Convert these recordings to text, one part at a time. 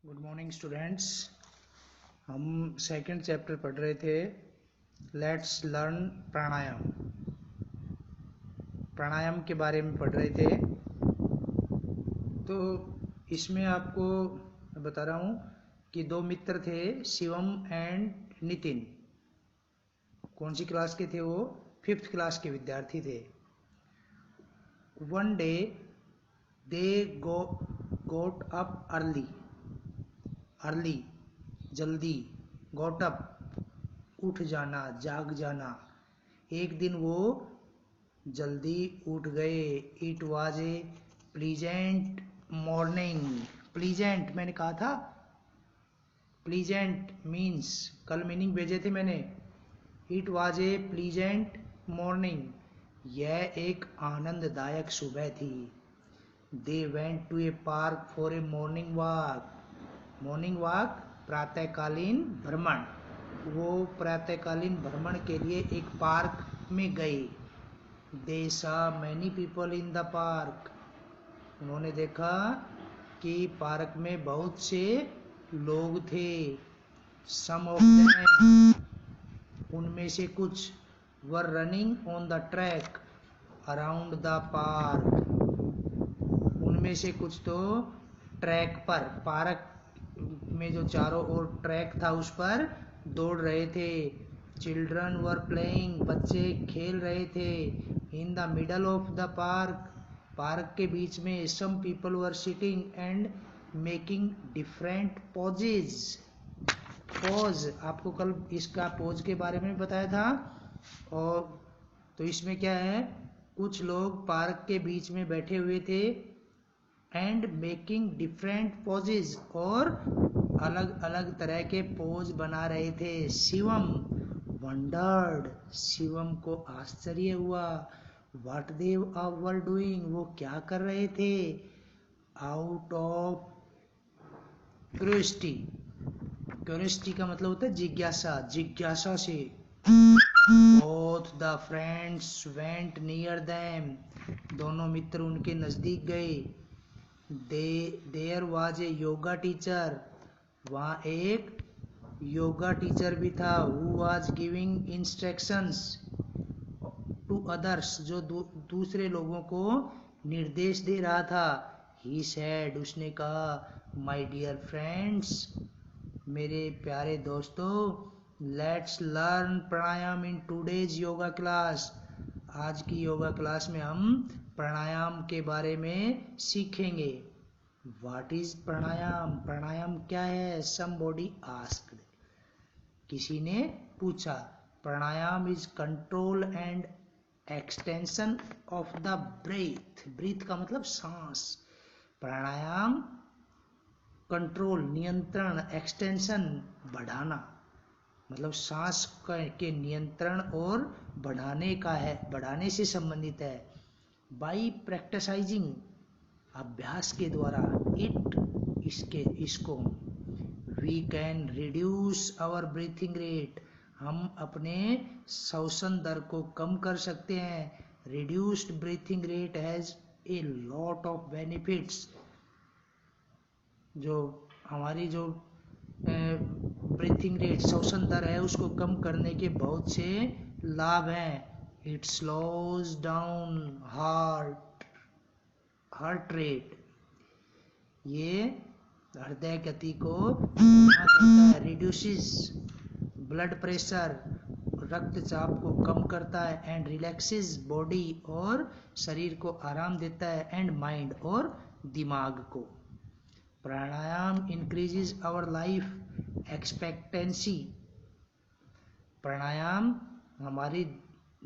Good morning students. हम second chapter पढ़ रहे थे। लेट्स लर्न प्राणायाम। प्राणायाम के बारे में पढ़ रहे थे। तो इसमें आपको बता रहा हूँ कि दो मित्र थे, शिवम एंड नितिन। कौन सी क्लास के थे वो? 5th क्लास के विद्यार्थी थे। One day they goat up early जल्दी, गॉट अप उठ जाना, जाग जाना। एक दिन वो जल्दी उठ गए। It was a pleasant morning. Pleasant मैंने कहा था, प्लीजेंट मीन्स कल मीनिंग भेजे थे मैंने। It was a pleasant morning, यह एक आनंददायक सुबह थी। They went to a park for a morning walk. Morning walk प्रातःकालीन भ्रमण। वो प्रातःकालीन भ्रमण के लिए एक पार्क में गए। दे सा many people in the park. उन्होंने देखा कि पार्क में बहुत से लोग थे। सम ऑफ देम, उनमें से कुछ, were running on the track around the park. उनमें से कुछ तो ट्रैक पर, पार्क में जो चारों ओर ट्रैक था उस पर दौड़ रहे थे। चिल्ड्रन वर प्लेइंग, बच्चे खेल रहे थे। In the middle of the park, park के बीच में, some people were sitting and making different poses. Pose, आपको कल इसका पोज के बारे में बताया था। और तो इसमें क्या है, कुछ लोग पार्क के बीच में बैठे हुए थे एंड मेकिंग डिफरेंट पोजेज, और अलग अलग तरह के पोज बना रहे थे। शिवम वंडर्ड, शिवम को आश्चर्य हुआ। व्हाट दे वर डूइंग, वो क्या कर रहे थे। आउट ऑफ क्यूरियोसिटी, क्यूरियोसिटी का मतलब होता है जिज्ञासा, जिज्ञासा से। Both the friends went near them, दोनों मित्र उनके नजदीक गए। There was a yoga teacher, वहाँ एक योगा टीचर भी था। Who was giving instructions to others, जो दूसरे लोगों को निर्देश दे रहा था। ही सेड, उसने कहा, माय डियर फ्रेंड्स, मेरे प्यारे दोस्तों, let's learn pranayama in today's yoga class. आज की योगा क्लास में हम प्राणायाम के बारे में सीखेंगे। व्हाट इज प्राणायाम, प्राणायाम क्या है? समबॉडी आस्क्ड, किसी ने पूछा। Pranayama is control and extension of the breath. Breath का मतलब सांस। प्राणायाम कंट्रोल, नियंत्रण, एक्सटेंशन बढ़ाना, मतलब सांस के नियंत्रण और बढ़ाने का है, बढ़ाने से संबंधित है। बाई प्रैक्टिसाइजिंग, अभ्यास के द्वारा, इसको we can reduce our breathing rate, हम अपने श्वसन दर को कम कर सकते हैं। Reduced breathing rate has a lot of benefits, जो हमारी जो ब्रीथिंग रेट, श्वसन दर है, उसको कम करने के बहुत से लाभ हैं। It slows down heart rate, ये हृदय गति को धीमा करता है। रिड्यूसेस ब्लड प्रेशर, रक्तचाप को कम करता है। एंड रिलैक्सेस बॉडी, और शरीर को आराम देता है। एंड माइंड, और दिमाग को। प्राणायाम इंक्रीजेस आवर लाइफ एक्सपेक्टेंसी, प्राणायाम हमारी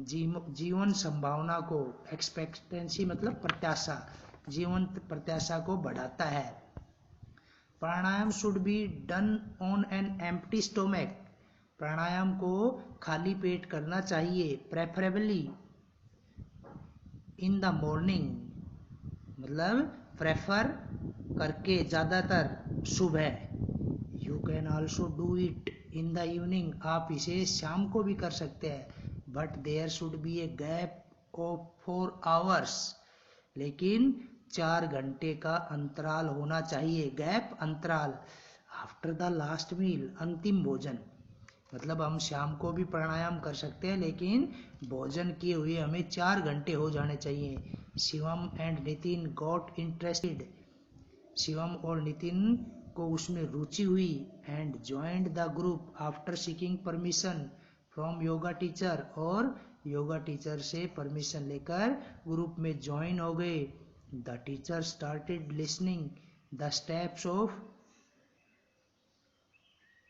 जीवन संभावना को, एक्सपेक्टेंसी मतलब प्रत्याशा, जीवन प्रत्याशा को बढ़ाता है। Pranayama should be done on an empty stomach, pranayama को खाली पेट करना चाहिए। प्रेफरेबली इन द मॉर्निंग, मतलब प्रेफर करके, ज़्यादातर सुबह। You can also do it in the evening, आप इसे शाम को भी कर सकते हैं। But there should be a gap of 4 hours, लेकिन 4 घंटे का अंतराल होना चाहिए, गैप अंतराल। आफ्टर द लास्ट मील, अंतिम भोजन। मतलब हम शाम को भी प्राणायाम कर सकते हैं, लेकिन भोजन किए हुए हमें 4 घंटे हो जाने चाहिए। Shivam and Nitin got interested, Shivam और नितिन को उसमें रुचि हुई। And joined the group after seeking permission from yoga teacher, और योगा टीचर से परमिशन लेकर ग्रुप में ज्वाइन हो गए। The teacher started listening the steps of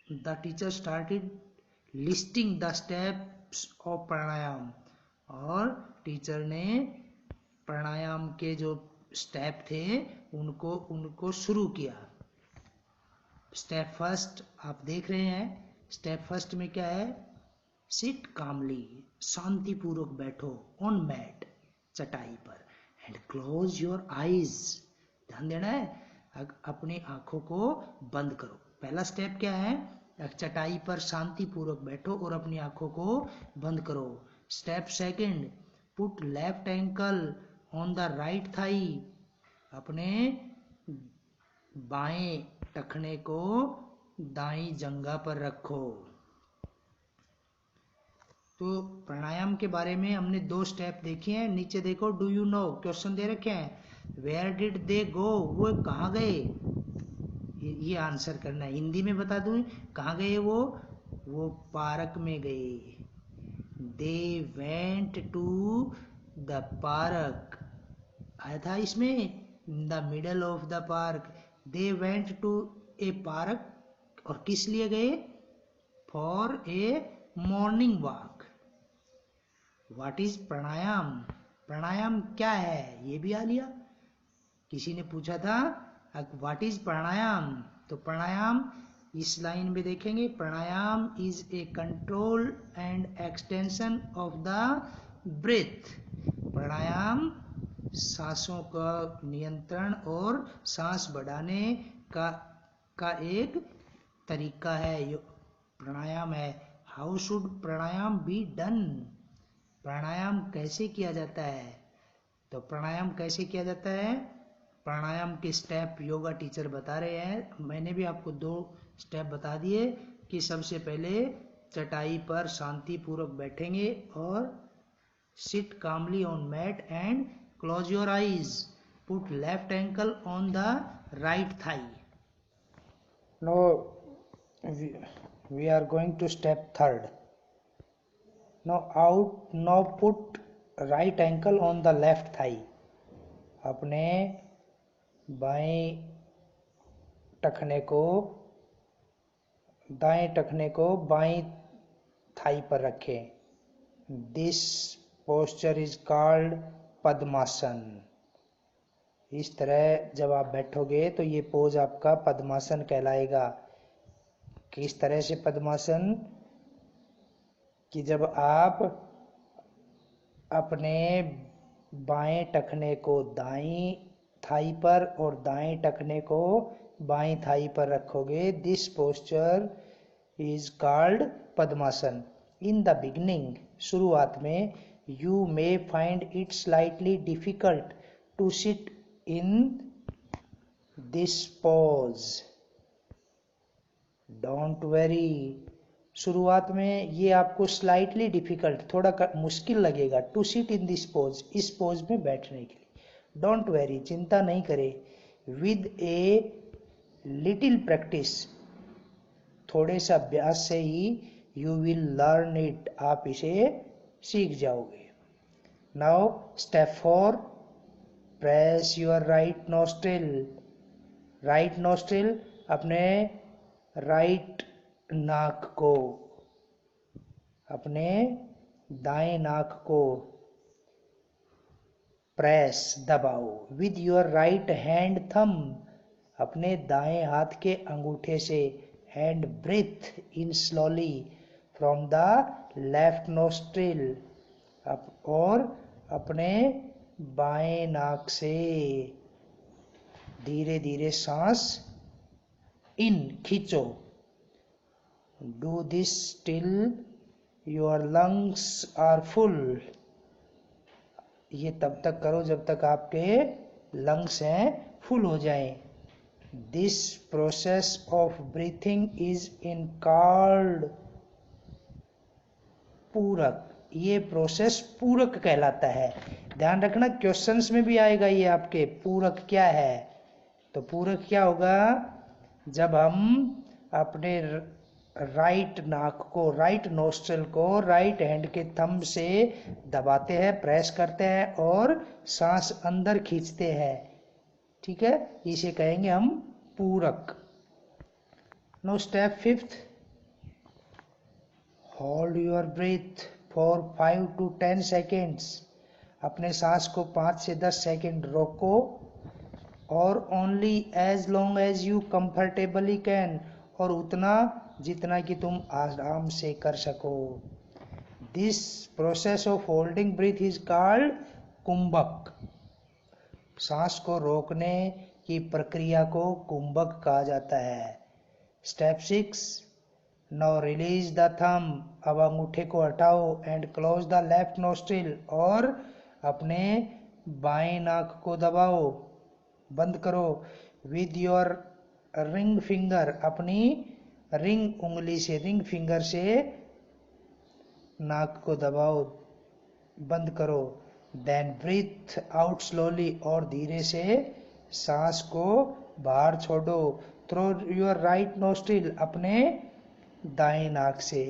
the teacher started listing the steps of pranayama, और टीचर ने प्राणायाम के जो स्टेप थे उनको शुरू किया। स्टेप फर्स्ट आप देख रहे हैं, स्टेप फर्स्ट में क्या है, सिट कामली, शांति पूर्वक बैठो, ऑन मैट, चटाई पर, एंड क्लोज योर आईज, ध्यान देना है, अपनी आंखों को बंद करो। पहला स्टेप क्या है, चटाई पर शांति पूर्वक बैठो और अपनी आंखों को बंद करो। Step second, put left ankle on the right thigh, अपने बाएं टखने को दाईं जंघा पर रखो। तो प्राणायाम के बारे में हमने 2 स्टेप देखे हैं। नीचे देखो, डू यू नो, क्वेश्चन दे रखे हैं। वेयर डिड दे गो, वो कहाँ गए, ये आंसर करना है। हिंदी में बता दूं, कहाँ गए वो पार्क में गए। They went to the park, आया था इसमें, in the middle of the park. They went to a park, और किस लिए गए, for a morning walk. What is pranayama, pranayama क्या है, ये भी आ लिया। किसी ने पूछा था व्हाट इज प्राणायाम, तो प्राणायाम इस लाइन में देखेंगे, pranayama is a control and extension of the breath. Pranayama सांसों का नियंत्रण और सांस बढ़ाने का एक तरीका है, प्राणायाम है। How should pranayama be done, pranayama कैसे किया जाता है, तो प्राणायाम कैसे किया जाता है, प्राणायाम के स्टेप योगा टीचर बता रहे हैं। मैंने भी आपको 2 स्टेप बता दिए कि सबसे पहले चटाई पर शांति पूर्वक बैठेंगे और sit calmly on mat and close your eyes, put left ankle on the right thigh. Now we are going to step third. Now put right ankle on the left thigh, अपने बाएं टखने को दाएं टखने को बाएं थाई पर रखें। This posture is called पद्मासन। इस तरह जब आप बैठोगे तो ये पोज आपका पद्मासन कहलाएगा। किस तरह से पद्मासन, कि जब आप अपने बाएं टखने को दाईं थाई पर और दाएं टखने को बाईं थाई पर रखोगे। This posture is called padmasana. In the beginning, शुरुआत में, you may find it slightly difficult to sit in this pose. Don't worry, शुरुआत में ये आपको slightly difficult, थोड़ा मुश्किल लगेगा, to sit in this pose, इस पोज में बैठने के लिए। Don't worry, चिंता नहीं करें। With a little practice, थोड़े सा अभ्यास से ही you will learn it, आप इसे सीख जाओगे। Now step 4, press your right nostril, right nostril, अपने राइट नाक को, अपने दाएं नाक को प्रेस, दबाओ। With your right hand thumb, अपने दाएं हाथ के अंगूठे से, and breathe in slowly from the left nostril, और अपने बाएं नाक से धीरे धीरे सांस इन खींचो। Do this till your lungs are full, ये तब तक करो जब तक आपके लंग्स हैं फुल हो जाएं। This process of breathing is in called पूरक। ये प्रोसेस पूरक कहलाता है। ध्यान रखना क्वेश्चंस में भी आएगा ये आपके, पूरक क्या है। तो पूरक क्या होगा, जब हम अपने राइट नाक को, राइट नोस्ट्रल को राइट हैंड के थंब से दबाते हैं, प्रेस करते हैं और सांस अंदर खींचते हैं, ठीक है, इसे कहेंगे हम पूरक। Now step 5th, hold your breath for 5 to 10 seconds। अपने सांस को 5 से 10 सेकेंड रोको, और only as long as you comfortably can, और उतना जितना कि तुम आराम से कर सको। This process of holding breath is called kumbhak. सांस को रोकने की प्रक्रिया को कुंभक कहा जाता है। Step 6, now release the thumb. अब अंगूठे को हटाओ and close the left nostril, और अपने बाएं नाक को दबाओ, बंद करो। विद योर रिंग फिंगर, अपनी रिंग उंगली से, रिंग फिंगर से नाक को दबाओ, बंद करो। देन ब्रीथ आउट स्लोली, और धीरे से सांस को बाहर छोड़ो। थ्रू योर राइट नोस्ट्रिल, अपने दाएं नाक से।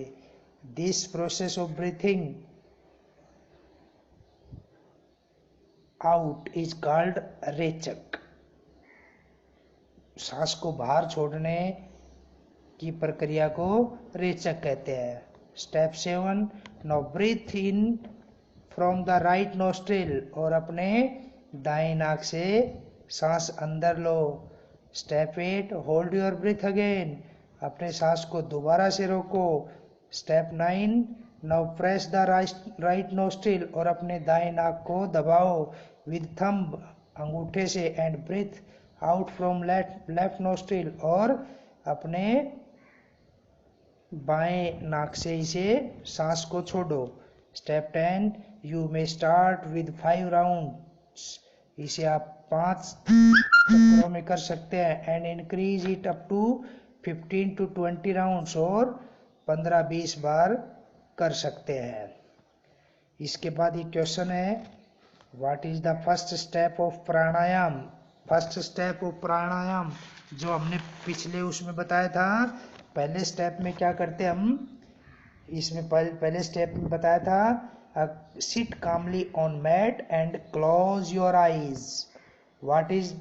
This process of breathing out is called rechak. सांस को बाहर छोड़ने की प्रक्रिया को रेचक कहते हैं। Step 7, now breathe in from the right nostril, और अपने दाएं नाक से सांस अंदर लो। Step 8, hold your breath again, अपने सांस को दोबारा से रोको। Step 9, now press the right nostril, और अपने दाएं नाक को दबाओ विद थंब, अंगूठे से, and breathe out from left nostril, और अपने बाएं नाक से इसे सांस को छोड़ो। Step 10, you may start with 5 rounds. इसे आप 5 चक्रों में कर सकते हैं। And increase it up to 15 to 20 rounds, और 15-20 बार कर सकते हैं। इसके बाद ये क्वेश्चन है, what is the first step of pranayama. First step of pranayama जो हमने पिछले उसमें बताया था, पहले स्टेप में क्या करते हम, इसमें पहले स्टेप में बताया था, sit calmly on mat and close your eyes. What is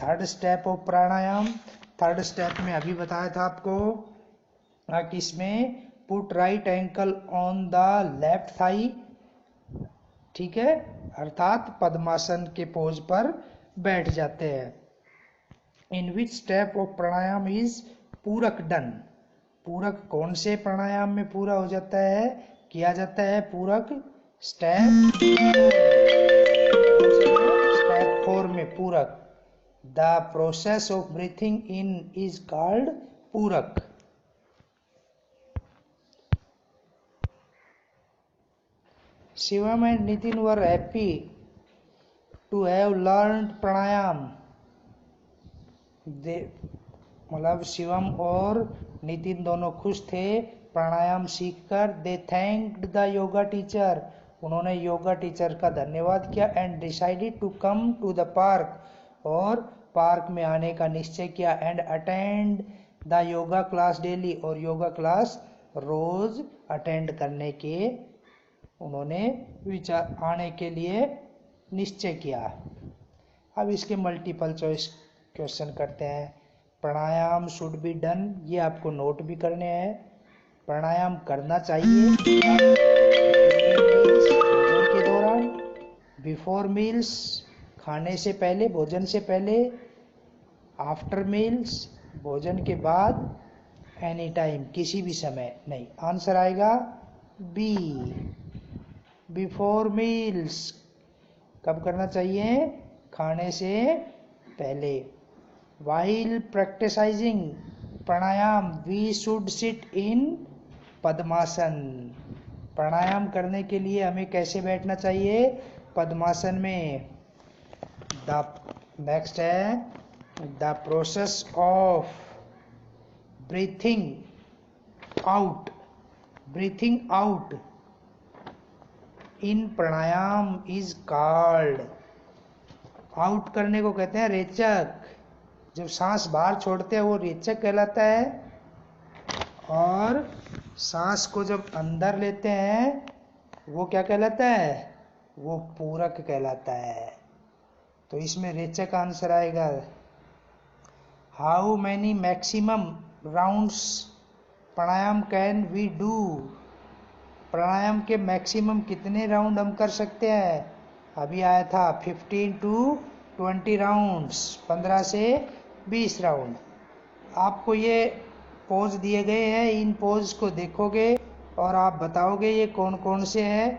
third step of pranayama. Third step में अभी बताया था आपको कि इसमें put right ankle on the left thigh, ठीक है, अर्थात पद्मासन के पोज पर बैठ जाते हैं। In which step of pranayama is purak done. Purak कौन से प्राणायाम में पूरा हो जाता है, किया जाता है पूरक, स्टेप 4 में पूरक। The process of breathing in is called puraka. Shivam and Nitin were happy to have learned pranayama. मतलब शिवम और नितिन दोनों खुश थे प्राणायाम सीखकर। They thanked the yoga teacher, उन्होंने योगा टीचर का धन्यवाद किया। And decided to come to the park, और पार्क में आने का निश्चय किया। And attend the yoga class daily, और योगा क्लास रोज अटेंड करने के उन्होंने विचार आने के लिए निश्चय किया। अब इसके मल्टीपल चॉइस क्वेश्चन करते हैं। प्राणायाम शुड बी डन, ये आपको नोट भी करने हैं। प्राणायाम करना चाहिए भोजन के दौरान, बिफोर मील्स खाने से पहले, भोजन से पहले, आफ्टर मील्स भोजन के बाद, एनी टाइम किसी भी समय नहीं। आंसर आएगा बी, बिफोर मील्स। कब करना चाहिए, खाने से पहले। While practising pranayama we should sit in padmasana. Pranayama करने के लिए हमें कैसे बैठना चाहिए, पद्मासन में। द नेक्स्ट है the process of breathing out in pranayama is called. Out करने को कहते हैं रेचक। जब सांस बाहर छोड़ते हैं वो रेचक कहलाता है, और सांस को जब अंदर लेते हैं वो क्या कहलाता है, वो पूरक कहलाता है। तो इसमें रेचक आंसर आएगा। How many maximum rounds pranayama can we do. Pranayama के मैक्सिमम कितने राउंड हम कर सकते हैं। अभी आया था 15 to 20 राउंड्स, 15 से 20 राउंड। आपको ये पोज दिए गए हैं, इन पोज को देखोगे और आप बताओगे ये कौन कौन से हैं,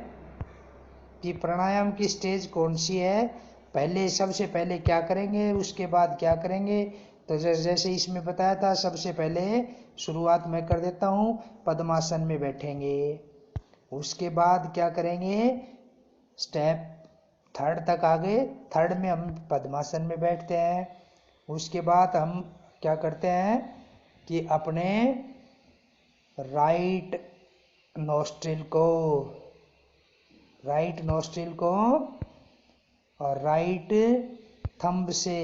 कि प्राणायाम की स्टेज कौन सी है। पहले सबसे पहले क्या करेंगे, उसके बाद क्या करेंगे। तो जैसे इसमें बताया था, सबसे पहले शुरुआत मैं कर देता हूँ, पद्मासन में बैठेंगे। उसके बाद क्या करेंगे, स्टेप थर्ड तक आ गए, थर्ड में हम पद्मासन में बैठते हैं। उसके बाद हम क्या करते हैं कि अपने राइट नोस्ट्रिल को और राइट थंब से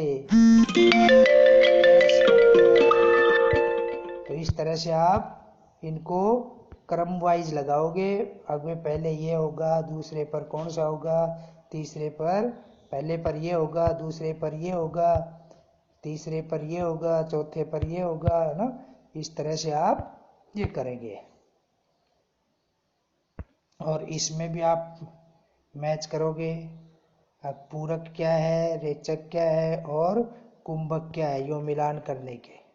तो इस तरह से आप इनको क्रम वाइज लगाओगे। अगले पहले ये होगा, दूसरे पर कौन सा होगा, तीसरे पर, पहले पर ये होगा, दूसरे पर ये होगा, तीसरे पर ये होगा, चौथे पर ये होगा, है ना। इस तरह से आप ये करेंगे। और इसमें भी आप मैच करोगे, अब पूरक क्या है, रेचक क्या है और कुंभक क्या है, यो मिलान करने के।